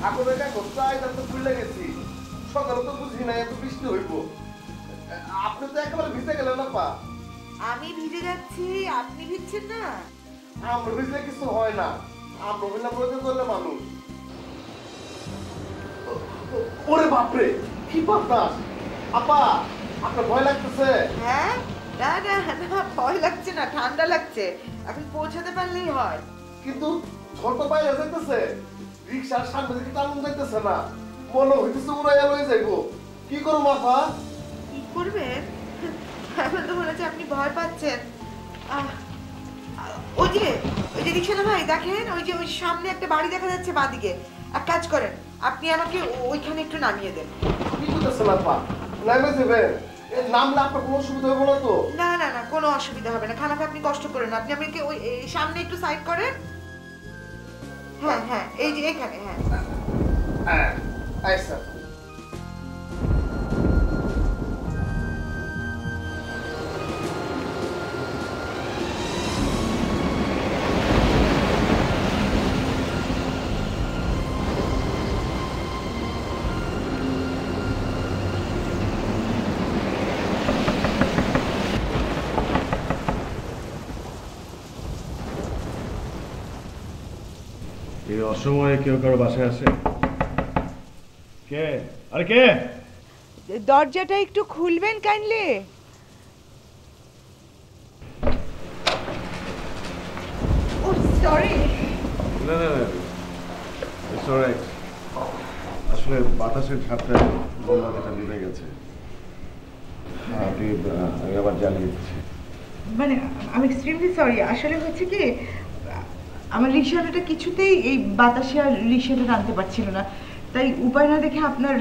এখন একা করতে আইতাম তো ভুলে গেছি। সকালে তো বুঝি না এত বৃষ্টি হইব। আপনি তো একেবারে ভিজে গেলেন না পা। আমি ভিজে যাচ্ছি, আপনি ভিজছেন না? আমরা ভিজলে কিছু হয় না, আমরা হইলাম রোদে করলে মানুষ। ওরে বাপরে, কি বাতাস! আপা, আপনার ভয় লাগতেছে? হ্যাঁ, না না না, ভয় লাগছে না, ঠান্ডা লাগছে। এখন পৌঁছাতে পারলেই হয়। কিন্তু ঝড় তো বাইরে যাইতেছে, রিক্সার সামনে দিকে টানুন যাইতেছে না, মনে হইতেছে উড়াইয়া লয়ে যাইবো। কি করবো আপা? কি করবেন? এখন তো মনে হচ্ছে আপনি ভয় পাচ্ছেন। আহ, ওই যে রিকশালা ভাই দেখেন, ওই সামনে একটা বাড়ি দেখা যাচ্ছে বাঁদিকে। এক কাজ করেন, আপনি আমাকে ওইখানে একটু নামিয়ে দেন। কি করতেছেন আপা? নামে যাবেন? নামলে আপনার কোনো অসুবিধা হবে না তো? না না না, কোনো অসুবিধা হবে না, খানাকে আপনি কষ্ট করেন, আপনি আমাকে ওই সামনে একটু সাইড করেন। হ্যাঁ হ্যাঁ, এই যে এখানে। হ্যাঁ হ্যাঁ, আচ্ছা। এই অসময়ে কেউ কারো বাসায় আসে? কে? আরে কে? দরজাটা একটু খুলবেন কাইন্ডলি। ও সরি। না না না, ইটস অলরাইট। আসলে বাতাসের ঝাপটায় মোমবাতিটা নিভে গেছে। আমি আবার জ্বালিয়ে দিচ্ছি। মানে আমি এক্সট্রিমলি সরি, আসলে হচ্ছে কি আমার রিক্সাটা কিছুতেই এই বাতাসে আর রিক্সাটা টানতে পারছিল না, তাই উপায় না দেখে আপনার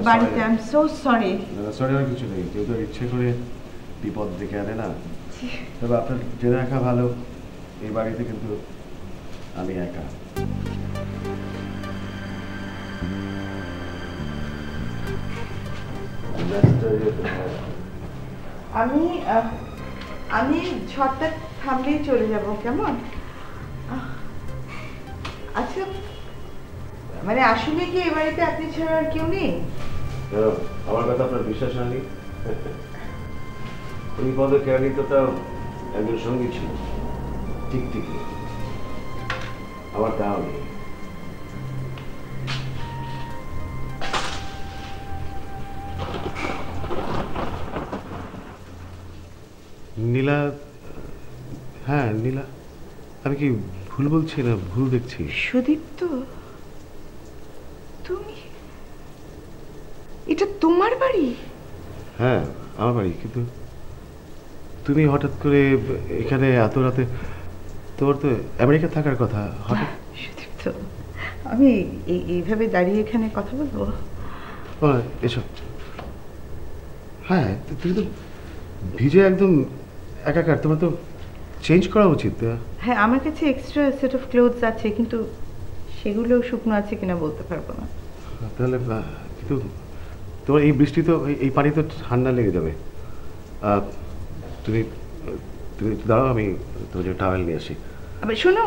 বাড়িতে। I am so sorry. Sorry আর কিছু নেই, কেউ তো ইচ্ছে করে বিপদ ডেকে আনে না। তবে আপনার জেনে রাখা ভালো, এই বাড়িতে কিন্তু আমি একা। আমি ঝড়টা থামলেই চলে যাব, কেমন? আচ্ছা, মানে আসলে কি এই বাড়িতে আপনি ছাড়া আর কেউ নেই? আমার কথা আপনার বিশ্বাস হয়নি? এই পদে কেরানিটা একজন সঙ্গী ছিল, ঠিক ঠিক। আমার তাও নেই। নীলা? হ্যাঁ নীলা, আমি কি ভুল বলছি না ভুল দেখছি? সুদীপ্ত, তুমি? এটা তোমার বাড়ি? হ্যাঁ আমার বাড়ি, কিন্তু তুমি হঠাৎ করে এখানে এত রাতে? তোমার তো আমেরিকা থাকার কথা, হঠাৎ? সুদীপ্ত, আমি এইভাবে দাঁড়িয়ে এখানে কথা বলবো? এসব হ্যাঁ, তুমি তো ভিজে একদম একাকার, তোমার তো চেঞ্জ করা উচিত। হ্যাঁ, আমার কাছে এক্সট্রা সেট অফ ক্লোথস আছে, কিন্তু সেগুলো শুকনো আছে কিনা বলতে পারবো না। তাহলে কিন্তু তোমার এই বৃষ্টি তো, এই পানি তো ঠান্ডা লেগে যাবে। তুমি তুমি দাঁড়াও, আমি তোমার জন্য টাওয়েল নিয়ে আসি। আবার শোনো,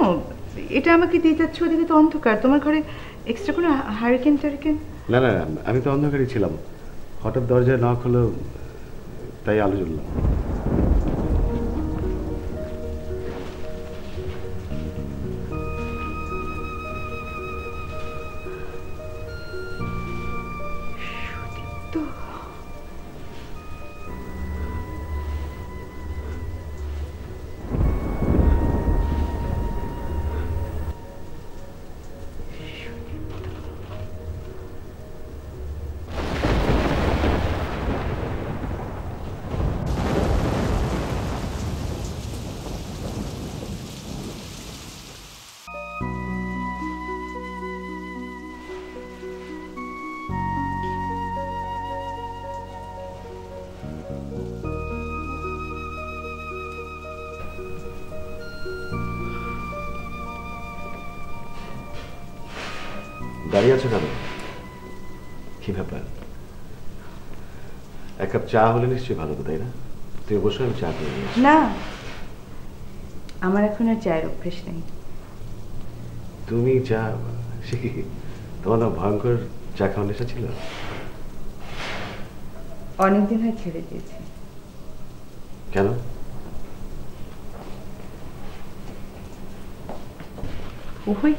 এটা আমাকে দিয়ে যাচ্ছ, ওদিকে তো অন্ধকার, তোমার ঘরে এক্সট্রা কোনো হারিকেন টারিকেন? না না, আমি তো অন্ধকারই ছিলাম, হঠাৎ দরজায় নক হলো, তাই আলো জ্বললাম। দাঁড়িয়ে আছো কেন? কি ব্যাপার? এক কাপ চা হলে নিশ্চয়ই ভালো, তাই না? তুমি বসো, আমি চা করে নিয়ে আসি। না, আমার এখন আর চায়ের অভ্যেস নেই। তুমি চা? সে কি, তোমার না ভয়ঙ্কর চা খাওয়ার নেশা ছিল? অনেকদিন হয় ছেড়ে দিয়েছি। কেন? ওই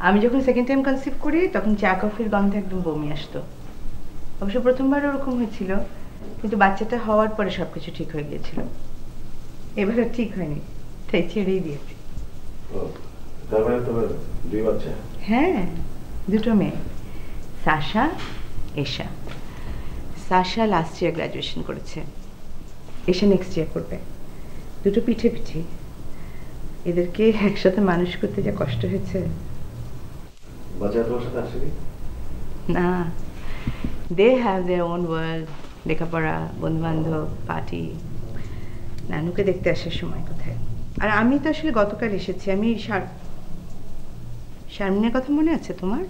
আমি যখন সেকেন্ড টাইম কনসিভ করি তখন চা কফির গন্ধে একদম বমি আসতো। অবশ্য প্রথমবার ওরকম হয়েছিল, কিন্তু বাচ্চাটা হওয়ার পরে সবকিছু ঠিক হয়ে গিয়েছিল। এবার আর ঠিক হয়নি, তাই ছেড়েই দিয়েছি। তার মানে তোমার 2 বাচ্চা? হ্যাঁ, 2টো মেয়ে, সাশা, এশা। সাশা লাস্ট ইয়ার গ্রাজুয়েশন করেছে, এশা নেক্সট ইয়ার করবে। 2টো পিঠে পিঠি। এদেরকে একসাথে মানুষ করতে যা কষ্ট হয়েছে। বাচ্চা তোমার সাথে আসেনি? না, they have their own world, লেখাপড়া, বন্ধুবান্ধব, পার্টি। নানুকে দেখতে আসার সময় কোথায়। আর আমি তো আসলে গতকাল এসেছি। আমি শারমিনের কথা মনে আছে তোমার?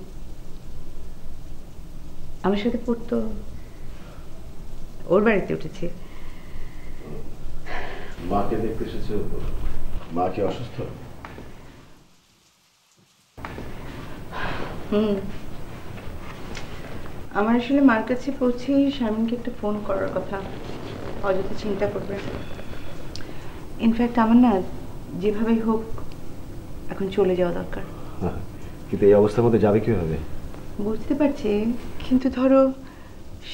আমার সাথে পড়তো, ওর বাড়িতে উঠেছি। মাকে দেখতে এসেছো? মা কি অসুস্থ? আমার আসলে মার কাছে পৌঁছেই শারমিনকে একটা ফোন করার কথা, অযথা চিন্তা করবে। ইনফ্যাক্ট আমার না যেভাবেই হোক এখন চলে যাওয়া দরকার। কিন্তু এই অবস্থার মধ্যে যাবে কিভাবে? বুঝতে পারছি, কিন্তু ধরো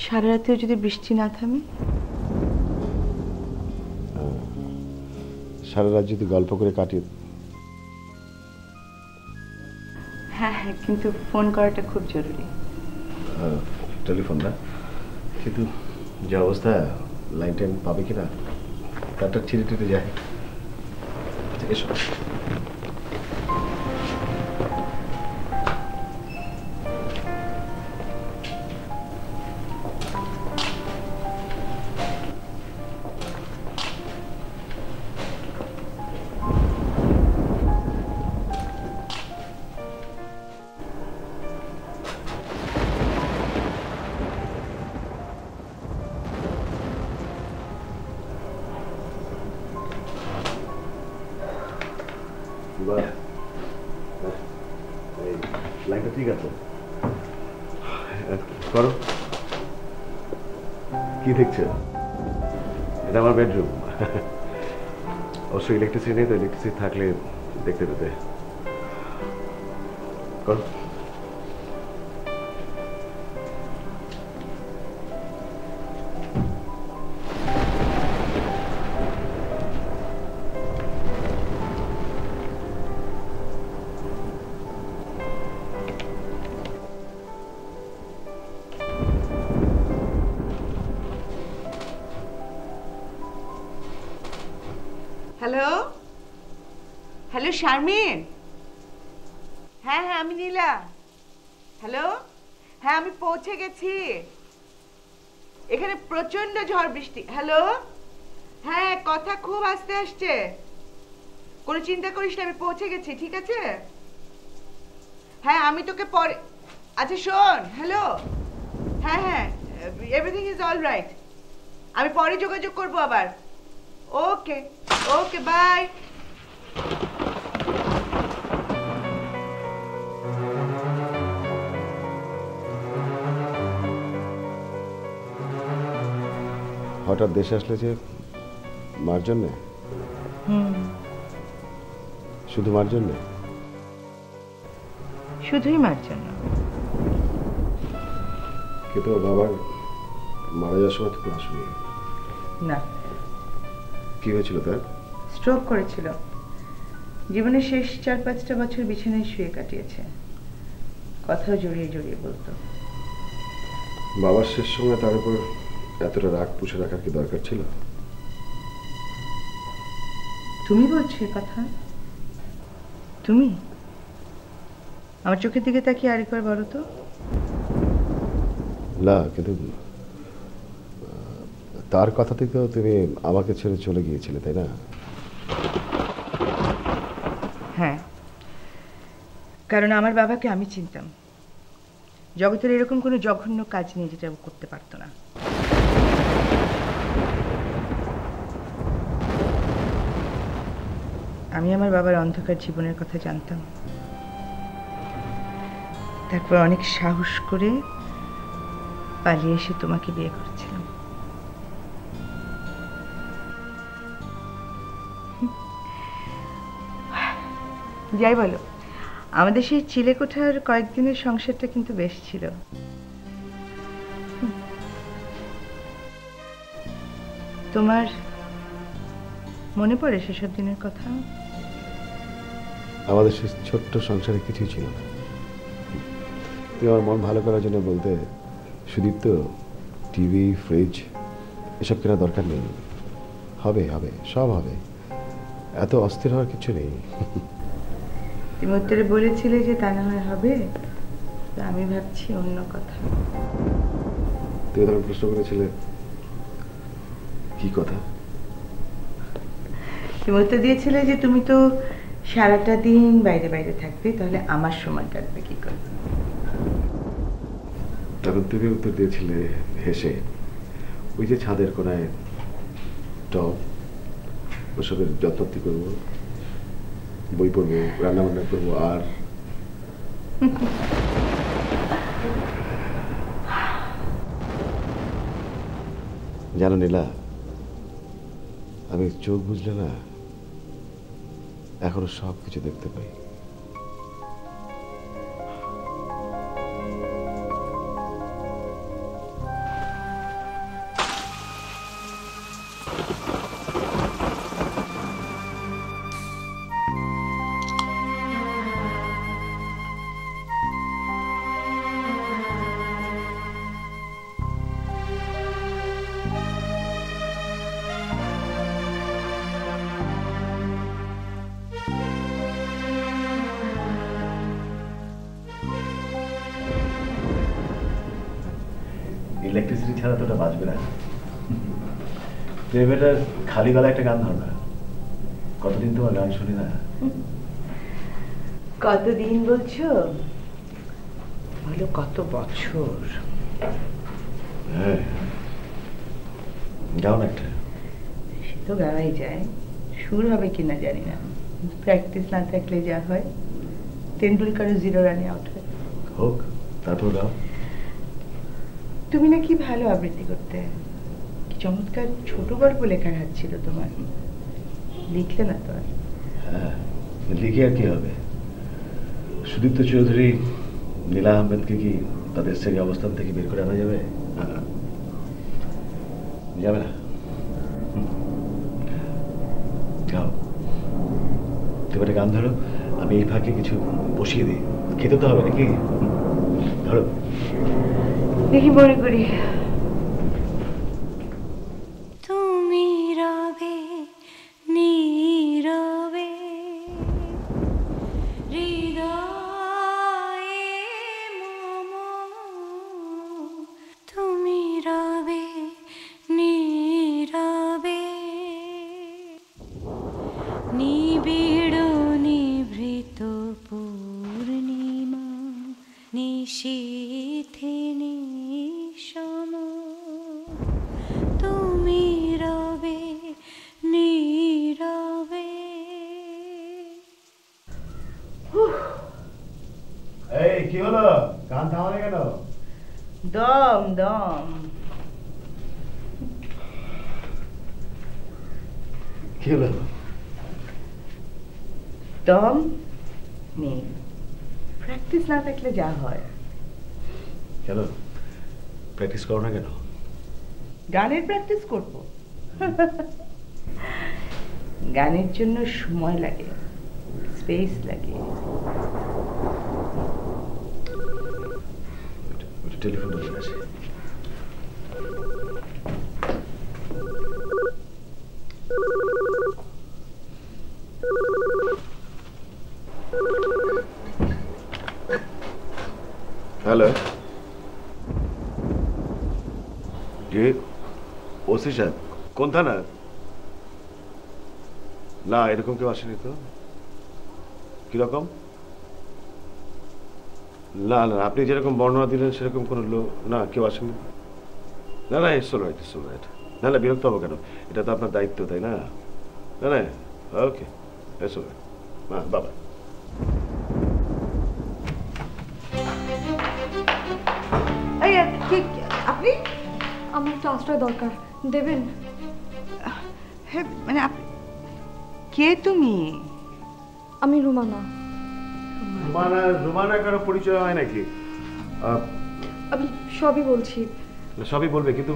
সারা রাতেও যদি বৃষ্টি না থামে। সারা রাত যদি গল্প করে কাটিয়ে। হ্যাঁ হ্যাঁ, কিন্তু ফোন করাটা খুব জরুরি। টেলিফোন না, কিন্তু যে অবস্থা লাইন টাইম পাবে কিনা তারটা ছিঁড়ে টিড়ে যায়। এসো। লাইনটা ঠিক আছে, করো। কি দেখছো? এটা আমার বেডরুম। অবশ্যই ইলেকট্রিসিটি নেই তো, ইলেকট্রিসিটি থাকলে দেখতে পেতে। করো। Hello hello Sharmin. হ্যাঁ হ্যাঁ, আমি নীলা। হ্যালো, হ্যাঁ আমি পৌঁছে গেছি। এখানে প্রচন্ড ঝড় বৃষ্টি। হ্যালো, হ্যাঁ কথা খুব আস্তে আসছে। কোনো চিন্তা করিস না, আমি পৌঁছে গেছি, ঠিক আছে? হ্যাঁ আমি তোকে পরে। আচ্ছা শোন, হ্যালো, হ্যাঁ হ্যাঁ, এভরিথিং ইজ অল রাইট। আমি পরে যোগাযোগ করবো আবার। ওকে ওকে, বাই। হঠাৎ দেশে আসলে যে মার জন্যে? শুধু মার জন্যে? শুধুই মার জন্য। কিন্তু ওর বাবার মারা যাওয়ার সময় তুমি আসবে না। কি হয়েছিল তার? স্ট্রোক করেছিল। জীবনের শেষ 4-5টা বছর বিছানায় শুয়ে কাটিয়েছে। কথাও জড়িয়ে জড়িয়ে বলতো। বাবার শেষ সময় তার উপর এতটা রাগ পুষে রাখার কি দরকার ছিল? তুমি বলছো এ কথা? তুমি আমার চোখের দিকে তাকিয়ে আরেকবার বলো তো। না, কিন্তু তার কথাতে তো তুমি আমাকে ছেড়ে চলে গিয়েছিলে, তাই না? হ্যাঁ, কারণ আমার বাবাকে আমি চিনতাম। জগতের এরকম কোনো জঘন্য কাজ নেই যেটা ও করতে পারতো না। আমি আমার বাবার অন্ধকার জীবনের কথা জানতাম। তারপর অনেক সাহস করে পালিয়ে এসে তোমাকে বিয়ে করেছিলাম। যাই বলো, আমাদের সেই চিলেকোঠার কয়েকদিনের সংসারটা কিন্তু বেশ ছিল। তোমার মনে পড়ে সেসব দিনের কথা? আমাদের সেই ছোট্ট সংসারে কিছুই ছিল না। তুই আমার মন ভালো করার জন্য বলতে, সুদীপ্ত টিভি ফ্রিজ এসব কেনার দরকার নেই, হবে হবে সব হবে, এত অস্থির হওয়ার কিছু নেই। তুমি উত্তরে বলেছিলে যে তা না হয় হবে, আমি ভাবছি অন্য কথা। তুই তখন প্রশ্ন করেছিলে কি কথা? তুমি উত্তর দিয়েছিলে যে তুমি তো সারাটা দিন বাইরে বাইরে থাকবে, তাহলে আমার সময় কাটবে কি করে? তখন তুমি উত্তর দিয়েছিলে হেসে, ওই যে ছাদের কোনায় টব, ওসবের যত্নটি করবো, বই পড়বো, রান্না বান্না করবো। আর জানো নীলা, আমি চোখ বুঝলে না এখনো সব কিছু দেখতে পাই। ইলেকট্রিসিটি ছাড়া তো ওটা বাঁচবে না। তুই বেটার খালি গলা একটা গান ধর না, কতদিন তোমার গান শুনি না। কতদিন বলছো? বলো কত বছর। হ্যাঁ, গাও না একটা। সে তো গাওয়াই যায়, সুর হবে কিনা জানি না, প্র্যাকটিস না থাকলে যা হয়। তেন্ডুলকারও 0 রানে আউট হয়। হোক, তারপর গাও। তুমি নাকি ভালো আবৃত্তি করতে, কি চমৎকার ছোট গল্প লেখার হাত ছিল তোমার, লিখলে না তো? আর হ্যাঁ, লিখে আর কি হবে? সুদীপ্ত চৌধুরী, নীলা আহমেদকে কি তাদের সেই অবস্থান থেকে বের করে আনা যাবে? যাবে না। গাও, তুমি একটা গান ধরো, আমি এই ফাঁকে কিছু বসিয়ে দিই। খেতে তো হবে নাকি? ধরো। দেখি মনে করি। তুমি রবে নীরবে হৃদয়ে মম, তুমি রবে নীরবে নিবিড় নিভৃত পূর্ণিমা নিশীথে নিশম, তুমি রবে নীরবে। এই কি হলো, গান থামালে কেন? দম দম। কি হলো? দম নেই, প্র্যাকটিস না থাকলে যা হয়। কেন প্র্যাকটিস করো না কেন? গানের প্র্যাকটিস করব? গানের জন্য সময় লাগে, স্পেস লাগে। টেলিফোনটা চলে আসে। হ্যালো, জি ওসি সাহেব, কোন থানা? না, এরকম কেউ আসেনি তো। কিরকম? না না, আপনি যেরকম বর্ণনা দিলেন সেরকম কোনো লোক না, কেউ আসেনি। না না, ইটস অলরাইট, ইটস অলরাইট। না না, বিরক্ত হবো কেন? এটা তো আপনার দায়িত্ব, তাই না? না না, ওকে, ইটস অলরাইট। হ্যাঁ, বাবা। আমার একটু আশ্রয় দরকার, দেবেন? হ্যাঁ মানে কে তুমি? আমি রুমানা। রুমানা কারো পরিচয় হয় নাকি? আমি সবই বলছি। সবই বলবে, কিন্তু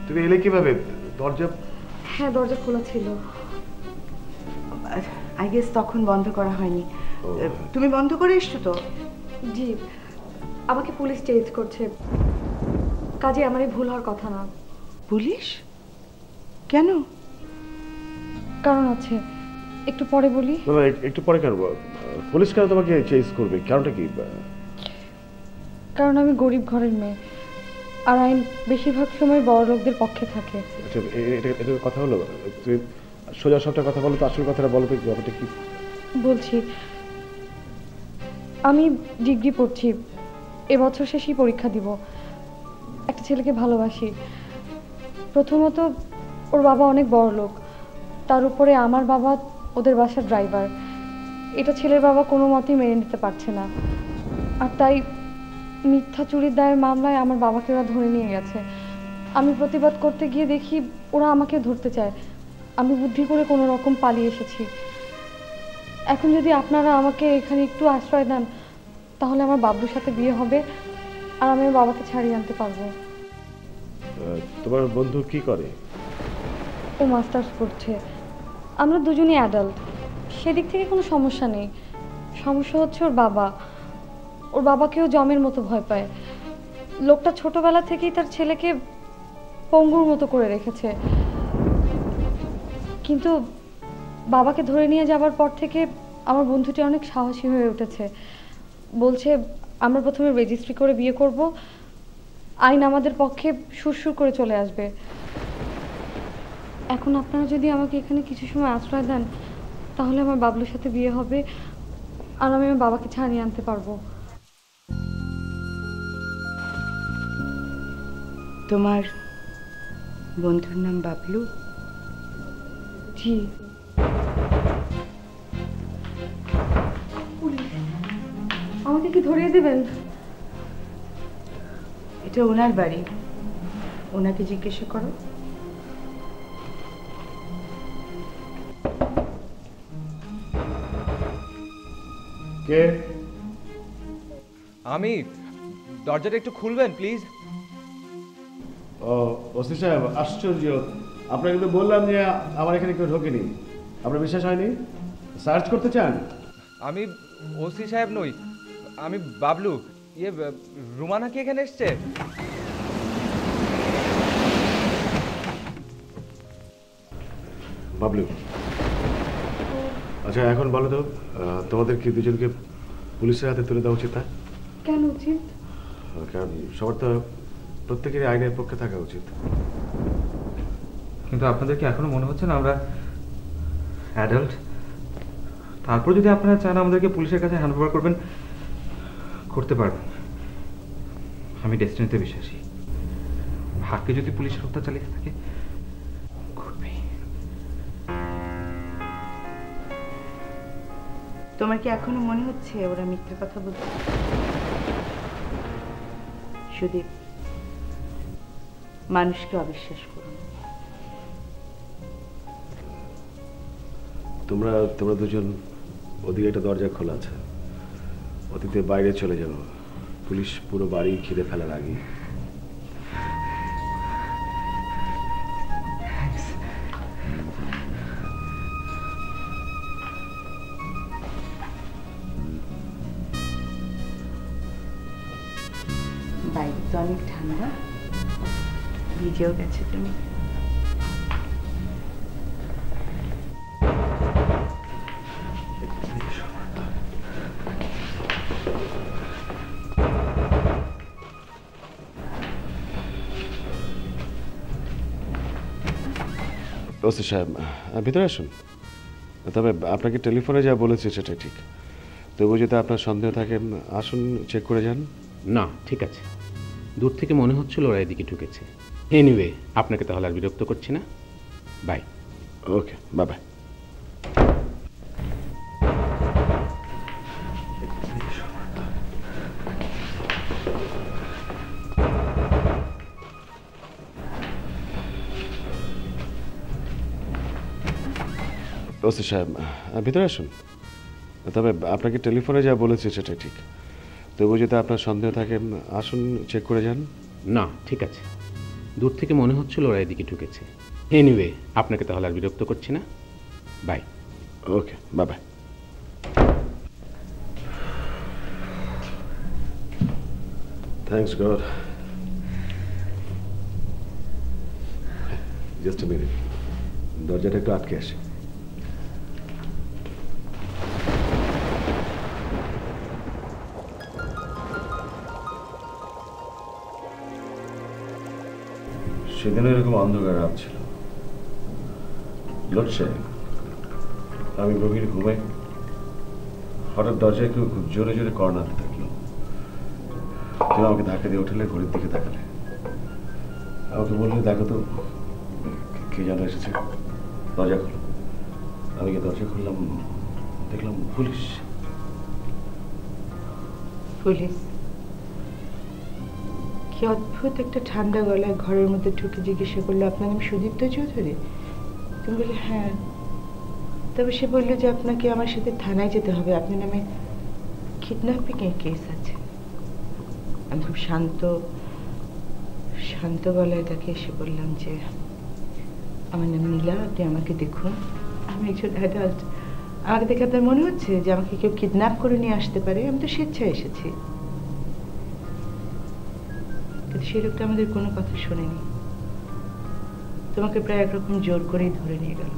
তুমি এলে কিভাবে? দরজা? হ্যাঁ, দরজা খোলা ছিল। আই গেস তখন বন্ধ করা হয়নি। তুমি বন্ধ করে এসছো তো? জি, আমাকে পুলিশ চেঞ্জ করছে, কাজে আমারই ভুল হওয়ার কথা না। পুলিশ? কেন? কারণ আছে, একটু পরে বলি। না, একটু পরে কেন? পুলিশ কেন তোমাকে চেঞ্জ করবে? কারণটা কি? কারণ আমি গরিব ঘরের মেয়ে, আর আইন বেশিরভাগ সময় বড় লোকদের পক্ষে থাকে। আচ্ছা, এটা কথা হলো? তুমি সোজা সবটা কথা বলো তো, আসল কথাটা বলো তো, ব্যাপারটা কি? বলছি, আমি ডিগ্রি পড়ছি, এবছর শেষেই পরীক্ষা দিব। একটা ছেলেকে ভালোবাসি। প্রথমত ওর বাবা অনেক বড় লোক, তার উপরে আমার বাবা ওদের বাসার ড্রাইভার। এটা ছেলের বাবা কোনো মতেই মেনে নিতে পারছে না, আর তাই মিথ্যা চুরির দায়ের মামলায় আমার বাবাকে ওরা ধরে নিয়ে গেছে। আমি প্রতিবাদ করতে গিয়ে দেখি ওরা আমাকে ধরতে চায়। আমি বুদ্ধি করে কোনো রকম পালিয়ে এসেছি। এখন যদি আপনারা আমাকে এখানে একটু আশ্রয় দেন, তাহলে আমার বাবুর সাথে বিয়ে হবে, আর আমি আমার বাবাকে ছাড়িয়ে আনতে পারবো। তোমার বন্ধু কি করে? ও মাস্টার্স করছে। আমরা দুজনই অ্যাডাল্ট, সেদিক থেকে কোনো সমস্যা নেই। সমস্যা হচ্ছে ওর বাবা। ওর বাবাকেও জমের মতো ভয় পায়। লোকটা ছোটবেলা থেকেই তার ছেলেকে পঙ্গুর মতো করে রেখেছে। কিন্তু বাবাকে ধরে নিয়ে যাবার পর থেকে আমার বন্ধুটি অনেক সাহসী হয়ে উঠেছে। বলছে আমরা প্রথমে রেজিস্ট্রি করে বিয়ে করব, আইন আমাদের পক্ষে সুরসুর করে চলে আসবে। এখন আপনারা যদি আমাকে এখানে কিছু সময় আশ্রয় দেন, তাহলে আমার বাবলুর সাথে বিয়ে হবে, আর আমি আমার বাবাকে ছাড়িয়ে আনতে পারবো। তোমার বন্ধুর নাম বাবলু? জি। আমাকে কি ধরিয়ে দেবেন? এটা ওনার বাড়ি, ওনাকে জিজ্ঞাসা করো। কে? আমি। দরজাটা একটু খুলবেন প্লিজ? ও ওসি সাহেব, আশ্চর্য! আপনাকে কিন্তু বললাম যে আমার এখানে কেউ ঢোকেনি। আপনার বিশ্বাস হয়নি? সার্চ করতে চান? আমি ওসি সাহেব নই, আমি বাবলু। রুমানা কি এখানে এসছে? বাবলু, আচ্ছা এখন বলো তো, তোমাদের কি দুজনকে পুলিশের হাতে তুলে দেওয়া উচিত? তা কেন উচিত? কারণ সবার তো প্রত্যেকেরই আইনের পক্ষে থাকা উচিত। কিন্তু আপনাদের কি এখনো মনে হচ্ছে না আমরা অ্যাডাল্ট? তারপর যদি আপনারা চান আমাদেরকে পুলিশের কাছে হ্যান্ড ওভার করবেন, করতে পারবেন। আমি ডেস্টিনিতে বিশ্বাসী। ভাগ্যে যদি পুলিশের হত্যা চালিয়ে থাকে, ঘটবে। তোমার কি এখনো মনে হচ্ছে ওরা মিথ্যে কথা বলছে? সুদীপ, মানুষকে অবিশ্বাস করো না। তোমরা দুজন ওদিকে একটা দরজা খোলা আছে, অতীতে বাইরে চলে যাবো। পুলিশ পুরো বাড়ি ঘিরে ফেলার আগে। বাইরে তো অনেক ঠান্ডা, ভিজেও গেছে তুমি। ওসি সাহেব, ভিতরে আসুন। তবে আপনাকে টেলিফোনে যা বলেছি সেটা ঠিক, তবু যদি আপনার সন্দেহ থাকেন আসুন, চেক করে যান। না, ঠিক আছে। দূর থেকে মনে হচ্ছিল ওরা এদিকে ঢুকেছে। এনিওয়ে, আপনাকে তাহলে আর বিরক্ত করছি না। Bye. Okay, bye bye. OC সাহেব ভিতরে আসুন। তবে আপনাকে টেলিফোনে যা বলেছি সেটা ঠিক, তবু যদি আপনার সন্দেহ থাকে আসুন, চেক করে যান। না ঠিক আছে, দূর থেকে মনে হচ্ছিল ওরা এদিকে ঢুকেছে। এনিওয়ে আপনাকে তাহলে আর বিরক্ত করছি না, bye. Okay, bye bye. Thanks God. Just a minute, দরজাটা একটু আটকে আসে। সেদিনও এরকম অন্ধকার রাত ছিল, লোডশেডিং। আমি গভীর ঘুমাই, হঠাৎ দরজায় কেউ খুব জোরে জোরে কর্নাতে থাকলো। তুমি আমাকে ধাক্কা দিয়ে উঠলে, ঘড়ির দিকে তাকালে, আমাকে বললে দেখো তো কে যেন এসেছে, দরজা খুলো। আমি গিয়ে দরজা খুললাম, দেখলাম পুলিশ। পুলিশ? কি অদ্ভুত একটা ঠান্ডা গলায় ঘরের মধ্যে ঢুকে জিজ্ঞাসা করলো, আপনার নাম সুদীপ্ত চৌধুরী? তুমি বললে হ্যাঁ। তবে সে বললো যে আপনাকে আমার সাথে থানায় যেতে হবে, আপনার নামে কিডন্যাপিং এর কেস আছে। আমি খুব শান্ত গলায় তাকে এসে বললাম যে আমার নাম নীলা, আপনি আমাকে দেখুন, আমি একজন অ্যাডাল্ট। আমাকে দেখে আপনার মনে হচ্ছে যে আমাকে কেউ কিডন্যাপ করে নিয়ে আসতে পারে? আমি তো স্বেচ্ছায় এসেছি। কিন্তু সেই লোকটা আমাদের কোনো কথা শোনেনি, তোমাকে প্রায় একরকম জোর করেই ধরে নিয়ে গেল।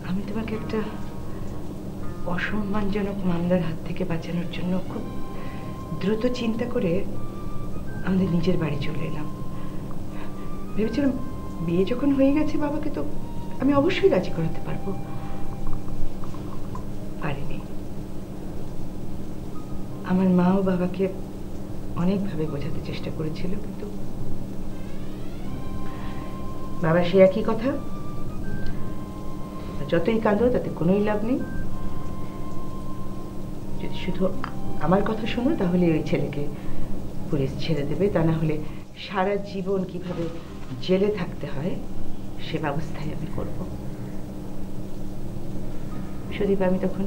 আমি তোমাকে একটা অসম্মানজনক মামলার হাত থেকে বাঁচানোর জন্য খুব দ্রুত চিন্তা করে আমাদের নিজের বাড়ি চলে এলাম। ভেবেছিলাম বিয়ে যখন হয়ে গেছে বাবাকে তো আমি অবশ্যই রাজি করাতে পারবো, পারিনি। আমার মাও বাবাকে অনেকভাবে বোঝাতে চেষ্টা করেছিল, কিন্তু বাবা সে একই কথা, যতই কাঁদো তাতে কোনোই লাভ নেই। যদি শুধু আমার কথা শোনো তাহলে ওই ছেলেকে পুলিশ ছেড়ে দেবে, তা না হলে সারা জীবন কিভাবে জেলে থাকতে হয় সে ব্যবস্থাই আমি করব। সুদীপ, আমি তখন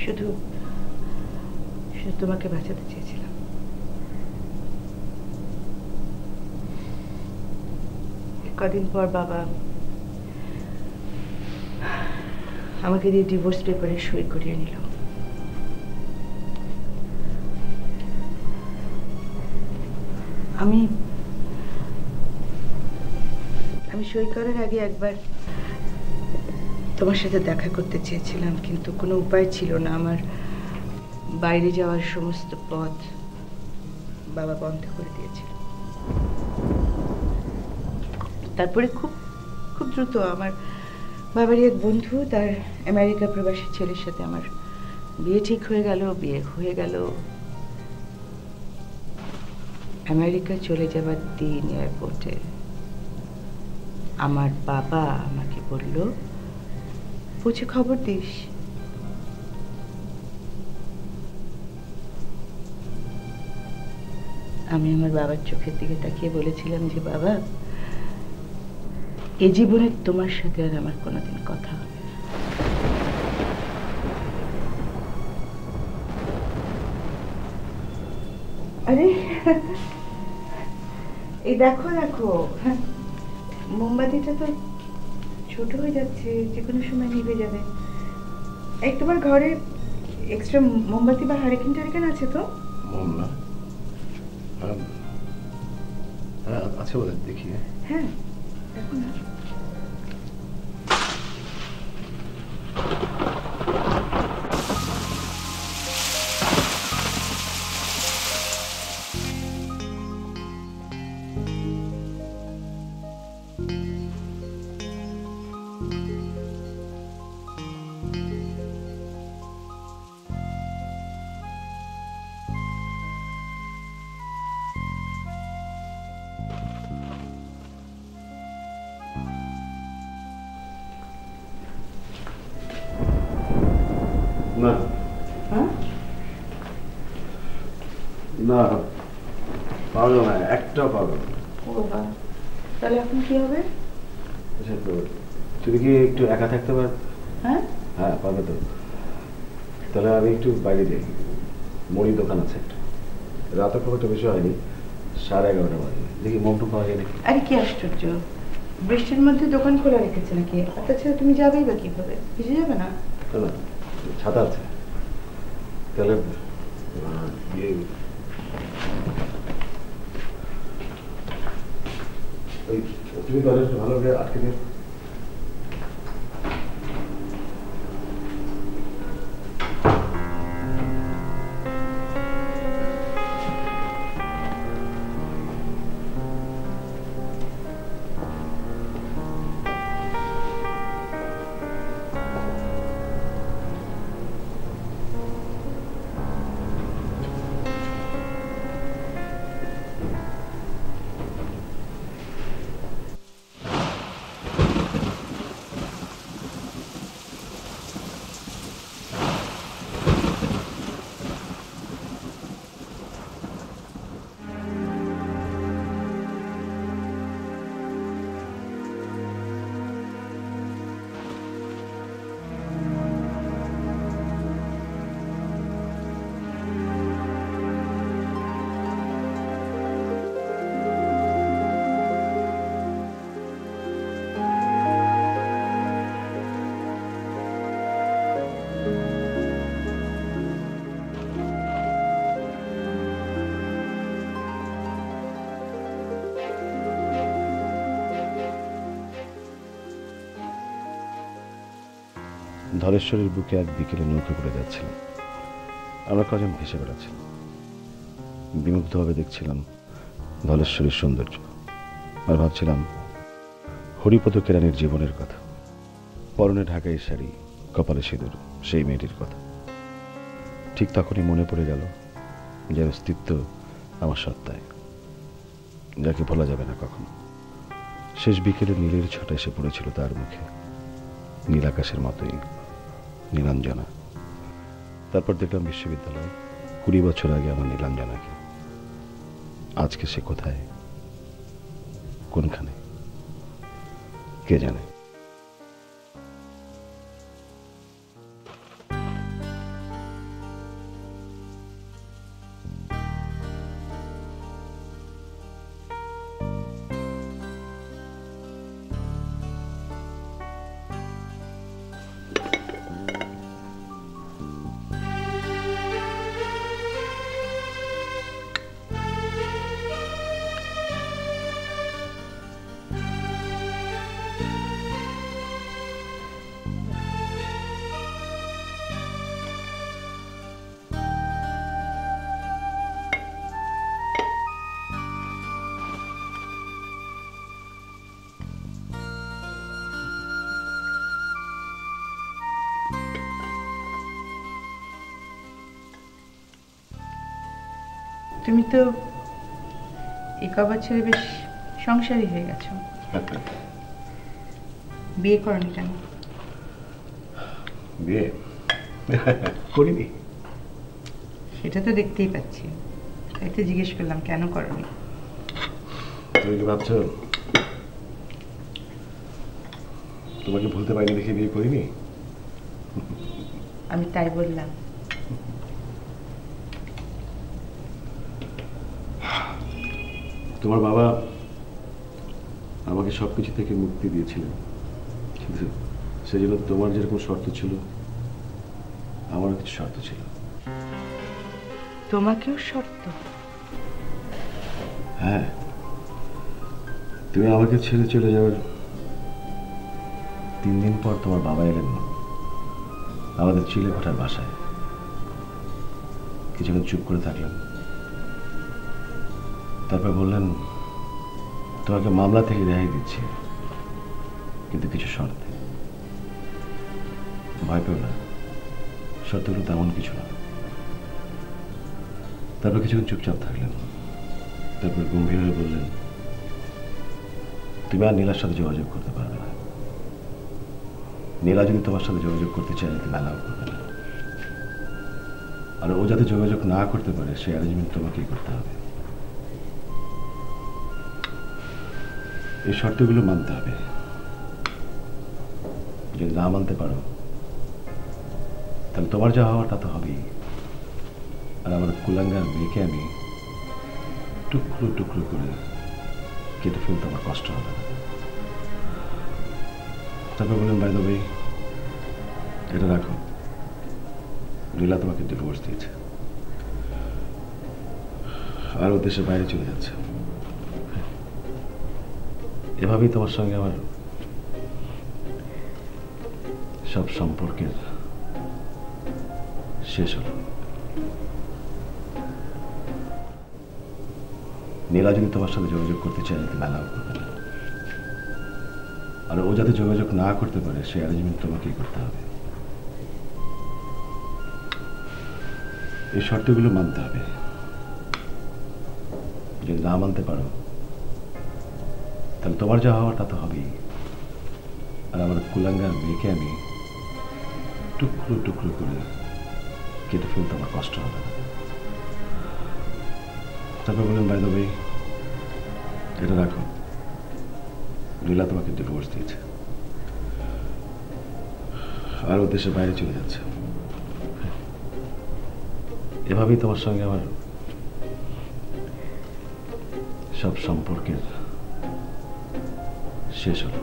শুধু তোমাকে বাঁচাতে চেয়েছিলাম। কদিন পর বাবা আমাকে দিয়ে ডিভোর্স পেপারে সই করিয়ে নিল। আমি সই করার আগে একবার তোমার সাথে দেখা করতে চেয়েছিলাম, কিন্তু কোনো উপায় ছিল না। আমার বাইরে যাওয়ার সমস্ত পথ বাবা বন্ধ করে দিয়েছিল। তারপরে খুব খুব দ্রুত আমার বাবারই এক বন্ধু, তার আমেরিকা প্রবাসী ছেলের সাথে আমার বিয়ে ঠিক হয়ে গেল। আমেরিকা চলে যাবার দিন এয়ারপোর্টে আমার বাবা আমাকে বলল, পৌঁছে খবর দিস। আমি আমার বাবার চোখের দিকে তাকিয়ে বলেছিলাম যে বাবা, এ জীবনে তোমার সাথে আর আমার কোনোদিন কথা হবে না। আরে এই দেখো মোমবাতিটা তো ছোট হয়ে যাচ্ছে, যে কোনো সময় নিভে যাবে। এই তোমার ঘরে এক্সট্রা মোমবাতি বা হারিকেন টারিকেন আছে তো? আছে বলে দেখি। হ্যাঁ দেখো না। না না, পারো না, একটাও পারো না। ও বাবা, তাহলে এখন কি হবে? আচ্ছা তো তুমি কি একটু একা থাকতে পার? হ্যাঁ হ্যাঁ পারবে তো। তাহলে আমি একটু বাইরে যাই, মুড়ির দোকান আছে একটা। রাতে খুব একটা বেশি হয়নি, 11:30 বাজে। দেখি মোমটু পাওয়া যায় নাকি। আরে কি আশ্চর্য, বৃষ্টির মধ্যে দোকান খোলা রেখেছে নাকি? তাছাড়া তুমি যাবেই বা কিভাবে? ভিজে যাবে না? না ছাতা আছে। তাহলে তুমি দরজাটা ভালো করে আটকে দিও। ধলেশ্বরের বুকে এক বিকেলে নৌকা করে যাচ্ছিলাম। আমরা কজন ভেসে বেড়াচ্ছিলাম, বিমুগ্ধভাবে দেখছিলাম ধলেশ্বরের সৌন্দর্য, আর ভাবছিলাম হরিপদ কেরানির জীবনের কথা। পরনে ঢাকাই শাড়ি, কপালে সিঁদুর, সেই মেয়েটির কথা। ঠিক তখনই মনে পড়ে গেল যার অস্তিত্ব আমার সত্তায়, যাকে ভোলা যাবে না কখনো। শেষ বিকেলে নীলের ছটা এসে পড়েছিল তার মুখে, নীল আকাশের মতোই নীলাঞ্জনা। তারপর দেখলাম বিশ্ববিদ্যালয়, 20 বছর আগে আমার নীলাঞ্জনাকে। আজকে সে কোথায়, কোনখানে, কে জানে। তুমি তো এই বছরে বেশ সংসারী হয়ে গেছো। বিয়ে করনি কেন? বিয়ে করিনি। সেটা তো দেখতেই পাচ্ছি, তাই তো জিজ্ঞেস করলাম কেন করনি। তুমি কি ভাবছো তোমাকে ভুলতে পারিনি দেখে বিয়ে করিনি? আমি তাই বললাম। তোমার বাবা আমাকে সবকিছু থেকে মুক্তি দিয়েছিলেন, কিন্তু সেজন্য তোমার যেরকম শর্ত ছিল আমারও কিছু শর্ত ছিল। তোমাকেও শর্ত? হ্যাঁ, তুমি আমাকে ছেড়ে চলে যাওয়ার 3 দিন পর তোমার বাবা এলেন আমাদের চিলেকোঠার বাসায়। কিছুক্ষণ চুপ করে থাকলেন, তারপর বললেন তোমাকে মামলা থেকে রেহাই দিচ্ছি, কিন্তু কিছু শর্তে। ভয় পেও না, শর্তগুলো তেমন কিছু না। তারপর কিছুক্ষণ চুপচাপ থাকলেন, তারপর গম্ভীর হয়ে বললেন তুমি আর নীলার সাথে যোগাযোগ করতে পারবে না। নীলা যদি তোমার সাথে যোগাযোগ করতে চায় তুমি অ্যালাউ করবে না, আর ও যাতে যোগাযোগ না করতে পারে সেই অ্যারেঞ্জমেন্ট তোমাকেই করতে হবে। এই শর্তগুলো মানতে হবে, যদি না মানতে পারো তাহলে তোমার যা হওয়ার তা তো হবেই, আর আমার কুলাঙ্গার মেয়েকে আমি টুকরো টুকরো করে কেটে ফেলতে আমার কষ্ট হবে না। তারপর বললেন, বাই দ্য ওয়ে, এটা রাখো, নীলা তোমাকে ডিভোর্স দিয়েছে আর ও দেশের বাইরে চলে যাচ্ছে। এভাবেই তোমার সঙ্গে আমার সব সম্পর্কের শেষ হলো। নীলা যদি তোমার সাথে যোগাযোগ করতে চায় তুমি অ্যালাউ করবে না, আর ও যাতে যোগাযোগ না করতে পারে সেই অ্যারেঞ্জমেন্ট তোমাকেই করতে হবে। এই শর্তগুলো মানতে হবে। যদি না মানতে পারো তাহলে তোমার যা হওয়ার তা তো হবেই, আর আমার কুলাঙ্গার মেয়েকে আমি টুকরো টুকরো করে কেটে ফেলতে আমার কষ্ট হবে না। তারপর বললেন, বাই দ্য ওয়ে, এটা রাখো, নীলা তোমাকে ডিভোর্স দিয়েছে আর ও দেশের বাইরে চলে যাচ্ছে। এভাবেই তোমার সঙ্গে আমার সব সম্পর্কের শেষ হলো।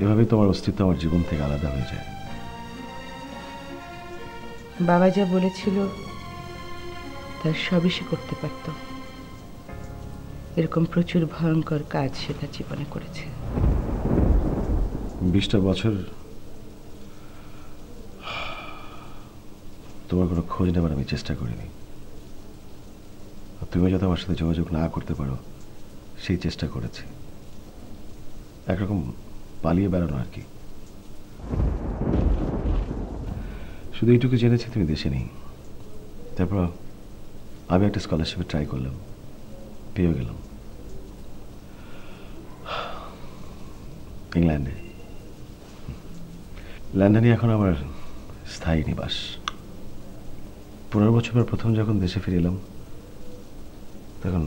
এভাবেই তোমার অস্তিত্ব আমার জীবন থেকে আলাদা হয়ে যায়। বাবা যা বলেছিল তার সবই সে করতে পারত। এরকম প্রচুর ভয়ঙ্কর কাজ সে তার জীবনে করেছে। 20টা বছর তোমার কোনো খোঁজ নেবার আমি চেষ্টা করিনি, তুমি যাতে আমার সাথে যোগাযোগ না করতে পারো সেই চেষ্টা করেছি, একরকম পালিয়ে বেড়ানো আর কি। শুধু এইটুকু জেনেছি তুমি দেশে নেই। তারপর আমি একটা স্কলারশিপে ট্রাই করলাম, পেয়ে গেলাম ইংল্যান্ডে। লন্ডনে এখন আমার স্থায়ী নিবাস। 15 বছর পর প্রথম যখন দেশে ফিরে এলাম তখন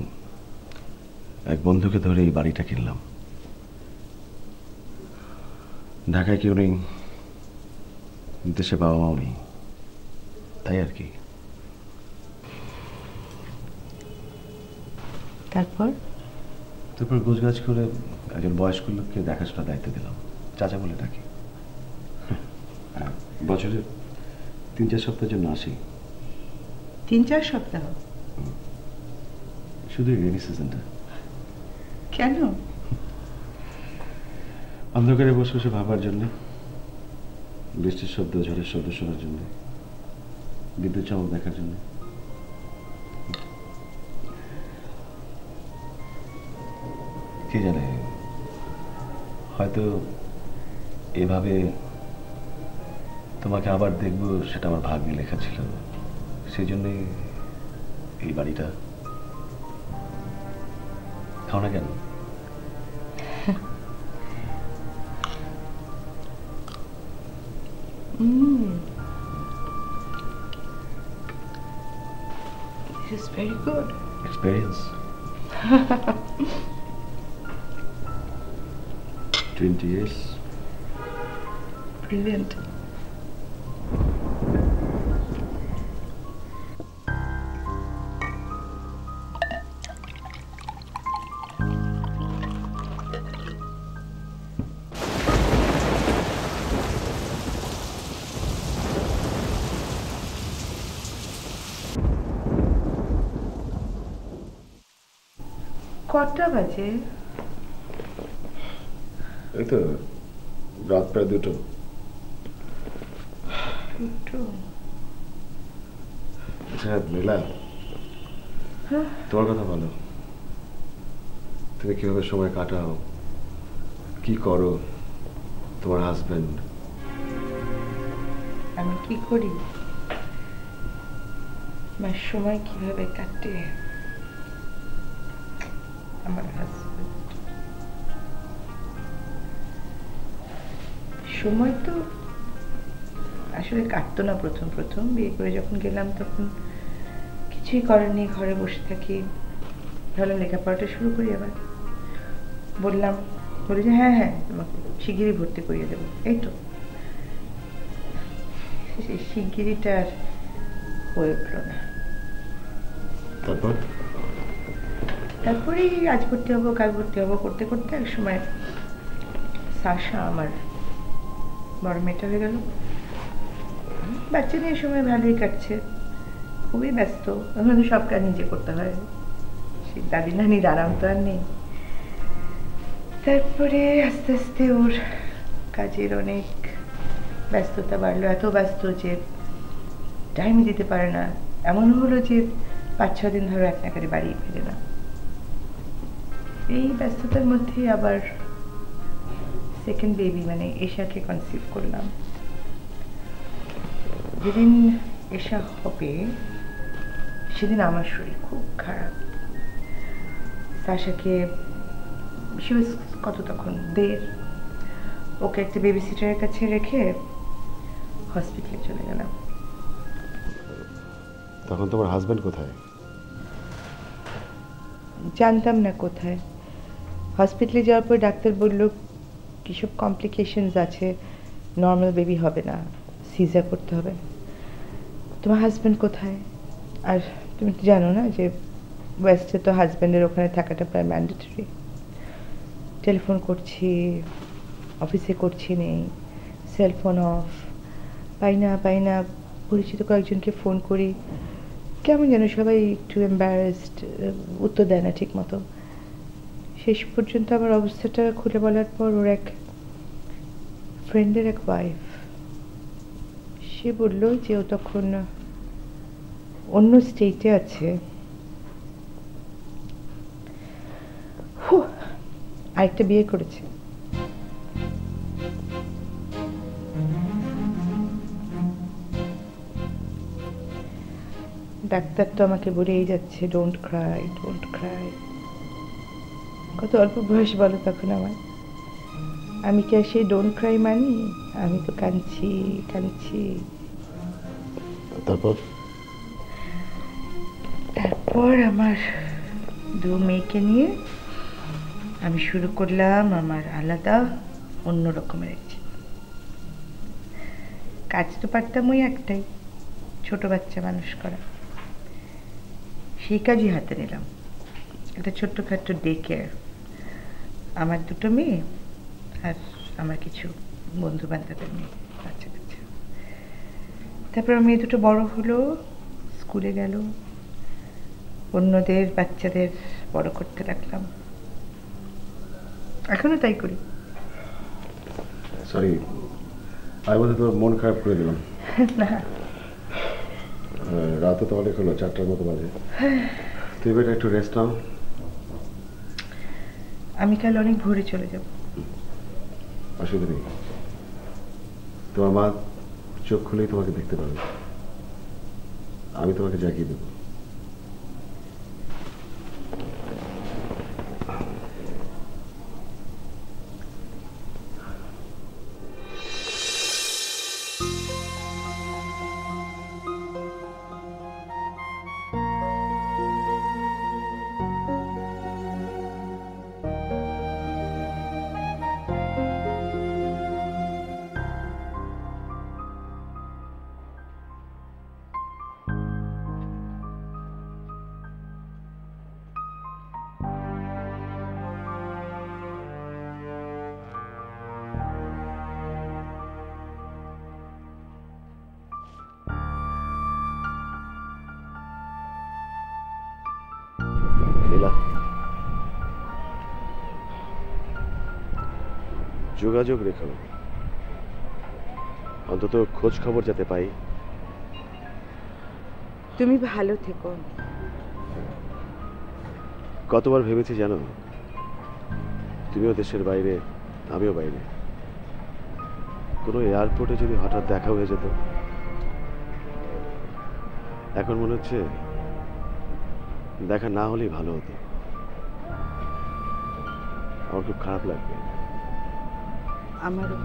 এক বন্ধুকে ধরে এই বাড়িটা কিনলাম। ঢাকায় কেউ নেই, দেশে বাবা মাও নেই, তাই আর কি। তারপর গোছগাছ করে একজন বয়স্ক লোককে দেখাশোনার দায়িত্ব দিলাম, চাচা বলে ডাকি। বছরে 3-4 সপ্তাহের জন্য আসি। 3-4 সপ্তাহ? শুধু রেনি সিজনটা। কেন? অন্ধকারে বসে বসে ভাবার জন্য, বৃষ্টির শব্দ, ঝড়ের শব্দ শোনার জন্য, বিদ্যুৎ চমক দেখার জন্য। কে জানে, হয়তো এভাবে তোমাকে আবার দেখবো সেটা আমার ভাগ্যে লেখা ছিল। সেই জন্যই এই বাড়িটা। খাও না কেন? This is very good. Experience. 20 years. Brilliant. কটা বাজে? এই তো রাত প্রায় 2টো। আচ্ছা নীলা, তোমার কথা বলো। তুমি কিভাবে সময় কাটাও, কি করো? তোমার হাজবেন্ড? আমি কি করি, আমার সময় কিভাবে কাটে, আমার হাজবেন্ড। সময় তো আসলে কাটতো না প্রথম প্রথম। বিয়ে করে যখন গেলাম তখন কিছুই করার নেই, ঘরে বসে থাকি। ভালো লেখাপড়াটা শুরু করি। আবার বলি যে হ্যাঁ হ্যাঁ তোমাকে শিগগিরই ভর্তি করিয়ে দেবো। এই তো সেই শিগগিরিটা আর হয়ে উঠলো না। তারপরে আজ ভর্তি হবো কাল ভর্তি হবো করতে করতে এক সময় সাশা আমার বড় মেয়েটা হয়ে গেল। বাচ্চা নিয়ে সময় ভালোই কাটছে, খুবই ব্যস্ত। এখন সব কাজ নিজে করতে হয়, সেই দাদি নানির আরাম তো আর নেই। তারপরে আস্তে আস্তে ওর কাজের অনেক ব্যস্ততা বাড়লো, এত ব্যস্ত যে টাইম দিতে পারে না। এমন হলো যে 5-6 দিন ধরে এক নাগারে বাড়ি ফিরে না। এই ব্যস্ততার মধ্যে আবার সেকেন্ড বেবি মানে এশাকে কনসিভ করলাম। যেদিন এশা হবে সেদিন আমার শরীর খুব খারাপ। সাশাকে কত তখন 1.5, ওকে একটা বেবি সিটারের কাছে রেখে হসপিটালে চলে গেলাম। তখন তোমার হাজবেন্ড কোথায়? জানতাম না কোথায়। হসপিটালে যাওয়ার পর ডাক্তার বলল কিসব কমপ্লিকেশনস আছে, নর্মাল বেবি হবে না, সিজার করতে হবে। তোমার হাজবেন্ড কোথায়? আর তুমি তো জানো না যে ওয়েস্টে তো হাজব্যান্ডের ওখানে থাকাটা প্রায় ম্যান্ডেটরি। টেলিফোন করছি, অফিসে করছি নেই, সেলফোন অফ, পাই না। পরিচিত কয়েকজনকে ফোন করি, কেমন যেন সবাই একটু এম্বারেসড, উত্তর দেয় না ঠিক মতো। শেষ পর্যন্ত আমার অবস্থাটা খুলে বলার পর ওর এক ফ্রেন্ডের এক ওয়াইফ, সে বলল যে ও তখন অন্য স্টেটে আছে, আরেকটা বিয়ে করেছে। ডাক্তার তো আমাকে বলেই যাচ্ছে ডোন্ট ক্রাই। কত অল্প বয়স বলো তখন আমার। আমি কি আর সেই ডোন্ট ক্রাই মানি? আমি তো কাঁদছি। তারপর আমার 2 মেয়েকে নিয়ে আমি শুরু করলাম আমার আলাদা অন্য রকমের এক জীবন। কাজ তো পারতাম ওই একটাই, ছোট বাচ্চা মানুষ করা। সেই কাজই হাতে নিলাম, একটা ছোট্টখাট্টো ডে কেয়ার। আমার 2 মেয়ে আর আমার কিছু বন্ধু বান্ধবের মেয়ে, বাচ্চা কাচ্চা। তারপর মেয়ে 2 বড় হলো, স্কুলে গেল, অন্যদের বাচ্চাদের বড় করতে লাগলাম। এখনো তাই করি। সরি, আমি বোধহয় তোর মন খারাপ করে দিলাম। না, রাতে তো অনেক হলো, 4টার মতো বাজে। তুই বেটা একটু রেস্ট নাও। আমি কাল অনেক ভোরে চলে যাব। অসুবিধা নেই, তোমার মা চোখ খুলেই তোমাকে দেখতে পাবে। আমি তোমাকে জাগিয়ে দেবো। যোগাযোগ রেখো, অন্তত খোঁজ খবর যাতে পাই। তুমি ভালো থেকো। কতবার ভেবেছি জানো, তুমিও দেশের বাইরে, আমিও বাইরে। কোনো এয়ারপোর্টে যদি হঠাৎ দেখা হয়ে যেত। এখন মনে হচ্ছে দেখা না হলেই ভালো হতো। আমার খুব খারাপ লাগবে। আমারও।